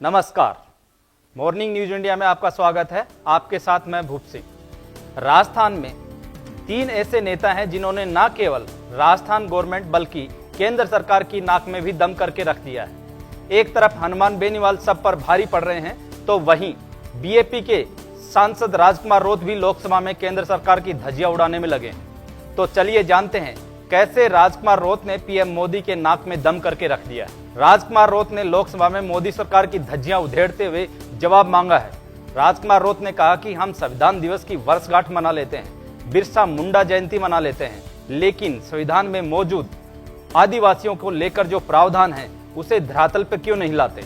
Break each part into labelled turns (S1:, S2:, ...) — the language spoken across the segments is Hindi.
S1: नमस्कार, मॉर्निंग न्यूज इंडिया में आपका स्वागत है। आपके साथ मैं भूप सिंह। राजस्थान में 3 ऐसे नेता हैं जिन्होंने न केवल राजस्थान गवर्नमेंट बल्कि केंद्र सरकार की नाक में भी दम करके रख दिया है। एक तरफ हनुमान बेनीवाल सब पर भारी पड़ रहे हैं, तो वहीं बीएपी के सांसद राजकुमार रोत भी लोकसभा में केंद्र सरकार की धज्जियां उड़ाने में लगे हैं। तो चलिए जानते हैं कैसे राजकुमार रोत ने पीएम मोदी के नाक में दम करके रख दिया है। राजकुमार रोत ने लोकसभा में मोदी सरकार की धज्जियां उधेड़ते हुए जवाब मांगा है। राजकुमार रोत ने कहा कि हम संविधान दिवस की वर्षगांठ मना लेते हैं, बिरसा मुंडा जयंती मना लेते हैं, लेकिन संविधान में मौजूद आदिवासियों को लेकर जो प्रावधान है उसे धरातल पर क्यों नहीं लाते।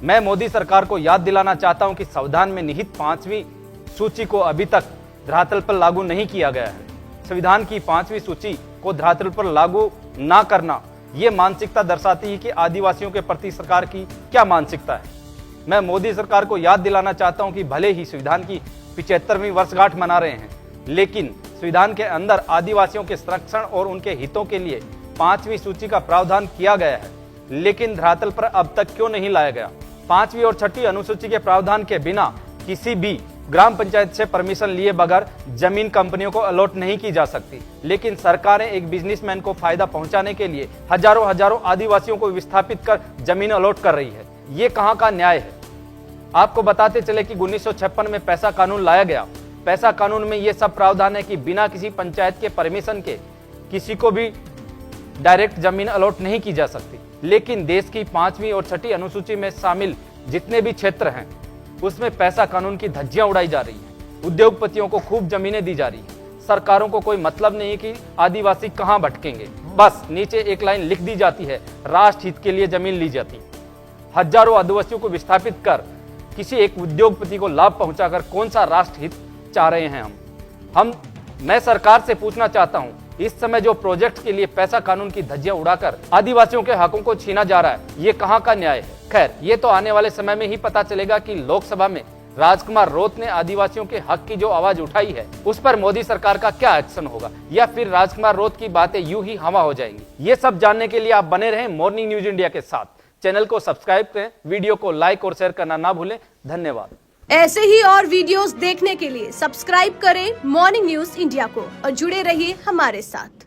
S1: मैं मोदी सरकार को याद दिलाना चाहता हूं कि संविधान में निहित 5वीं सूची को अभी तक धरातल पर लागू नहीं किया गया है। संविधान की 5वीं सूची को धरातल पर लागू ना करना ये मानसिकता दर्शाती है कि आदिवासियों के प्रति सरकार की क्या मानसिकता है। मैं मोदी सरकार को याद दिलाना चाहता हूं कि भले ही संविधान की 75वीं वर्षगांठ मना रहे हैं, लेकिन संविधान के अंदर आदिवासियों के संरक्षण और उनके हितों के लिए 5वीं सूची का प्रावधान किया गया है, लेकिन धरातल पर अब तक क्यों नहीं लाया गया। 5वीं और 6वीं अनुसूची के प्रावधान के बिना किसी भी ग्राम पंचायत से परमिशन लिए बगैर जमीन कंपनियों को अलॉट नहीं की जा सकती, लेकिन सरकारें एक बिजनेसमैन को फायदा पहुंचाने के लिए हजारों आदिवासियों को विस्थापित कर जमीन अलॉट कर रही है। ये कहां का न्याय है। आपको बताते चले कि 1956 में पैसा कानून लाया गया। पैसा कानून में ये सब प्रावधान है कि बिना किसी पंचायत के परमिशन के किसी को भी डायरेक्ट जमीन अलॉट नहीं की जा सकती, लेकिन देश की 5वीं और 6वीं अनुसूची में शामिल जितने भी क्षेत्र हैं उसमें पैसा कानून की धज्जियां उड़ाई जा रही है। उद्योगपतियों को खूब जमीनें दी जा रही है। सरकारों को कोई मतलब नहीं है कि आदिवासी कहां भटकेंगे, बस नीचे एक लाइन लिख दी जाती है, राष्ट्र हित के लिए जमीन ली जाती। हजारों आदिवासियों को विस्थापित कर किसी एक उद्योगपति को लाभ पहुंचाकर कौन सा राष्ट्र हित चाह रहे हैं मैं सरकार से पूछना चाहता हूं, इस समय जो प्रोजेक्ट के लिए पैसा कानून की धज्जियां उड़ाकर आदिवासियों के हकों को छीना जा रहा है, ये कहां का न्याय है। खैर, ये तो आने वाले समय में ही पता चलेगा कि लोकसभा में राजकुमार रोत ने आदिवासियों के हक की जो आवाज उठाई है उस पर मोदी सरकार का क्या एक्शन होगा, या फिर राजकुमार रोत की बातें यूं ही हवा हो जाएंगी। ये सब जानने के लिए आप बने रहें मॉर्निंग न्यूज इंडिया के साथ। चैनल को सब्सक्राइब करें, वीडियो को लाइक और शेयर करना ना भूलें। धन्यवाद।
S2: ऐसे ही और वीडियोस देखने के लिए सब्सक्राइब करें मॉर्निंग न्यूज इंडिया को और जुड़े रहिए हमारे साथ।